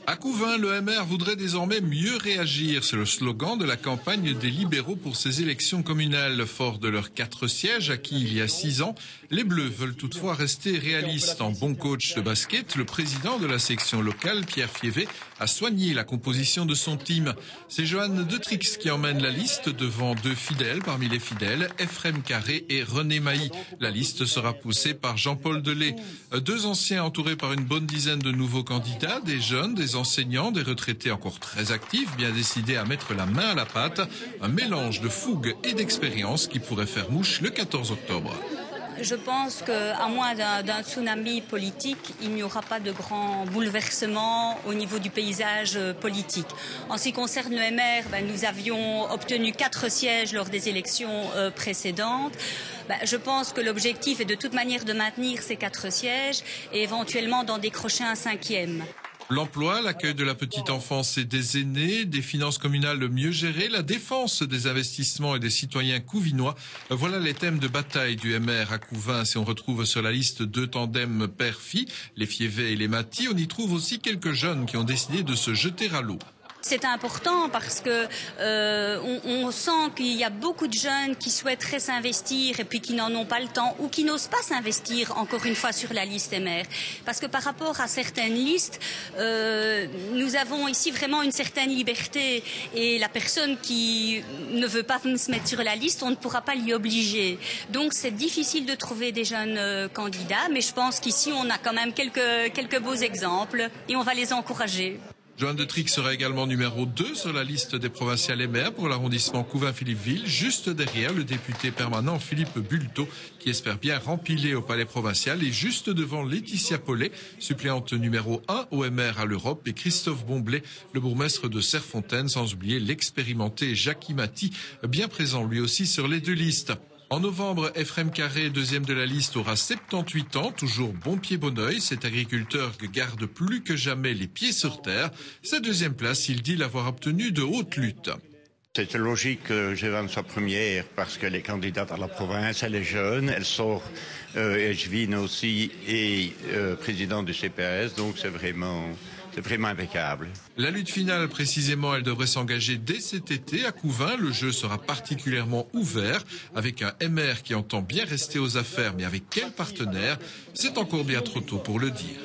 À Couvin, le MR voudrait désormais mieux réagir. C'est le slogan de la campagne des libéraux pour ces élections communales. Fort de leurs 4 sièges acquis il y a 6 ans, les Bleus veulent toutefois rester réalistes. En bon coach de basket, le président de la section locale, Pierre Fievé, a soigné la composition de son team. C'est Johan Detrix qui emmène la liste devant 2 fidèles parmi les fidèles, Ephrem Carré et René Mailly. La liste sera poussée par Jean-Paul Delay. 2 anciens entourés par une bonne dizaine de nouveaux candidats, des jeunes, des enseignants, des retraités encore très actifs, bien décidés à mettre la main à la pâte. Un mélange de fougue et d'expérience qui pourrait faire mouche le 14 octobre. Je pense qu'à moins d'un tsunami politique, il n'y aura pas de grand bouleversement au niveau du paysage politique. En ce qui concerne le MR, nous avions obtenu 4 sièges lors des élections précédentes. Je pense que l'objectif est de toute manière de maintenir ces 4 sièges et éventuellement d'en décrocher un 5e. L'emploi, l'accueil de la petite enfance et des aînés, des finances communales mieux gérées, la défense des investissements et des citoyens couvinois. Voilà les thèmes de bataille du MR à Couvin. Si on retrouve sur la liste 2 tandems père-fille, les Fievé et les Maty, on y trouve aussi quelques jeunes qui ont décidé de se jeter à l'eau. C'est important parce que on sent qu'il y a beaucoup de jeunes qui souhaiteraient s'investir et puis qui n'en ont pas le temps ou qui n'osent pas s'investir encore une fois sur la liste MR. Parce que par rapport à certaines listes, nous avons ici vraiment une certaine liberté et la personne qui ne veut pas se mettre sur la liste, on ne pourra pas l'y obliger. Donc c'est difficile de trouver des jeunes candidats, mais je pense qu'ici on a quand même quelques beaux exemples et on va les encourager. Johan Detrix sera également numéro 2 sur la liste des provinciales MR pour l'arrondissement Couvin-Philippeville, juste derrière le député permanent Philippe Bulto, qui espère bien rempiler au palais provincial, et juste devant Laetitia Paulet, suppléante numéro 1 au MR à l'Europe, et Christophe Bomblé, le bourgmestre de Serfontaine, sans oublier l'expérimenté Jackie Maty, bien présent lui aussi sur les 2 listes. En novembre, Ephrem Carré, 2e de la liste, aura 78 ans, toujours bon pied bon oeil. Cet agriculteur garde plus que jamais les pieds sur terre. Sa 2e place, il dit l'avoir obtenue de haute lutte. C'est logique que Jévan soit première parce qu'elle est candidate à la province, elle est jeune, elle sort Edwin aussi et président du CPS, donc c'est vraiment impeccable. La lutte finale, précisément, elle devrait s'engager dès cet été à Couvin. Le jeu sera particulièrement ouvert avec un MR qui entend bien rester aux affaires, mais avec quel partenaire? C'est encore bien trop tôt pour le dire.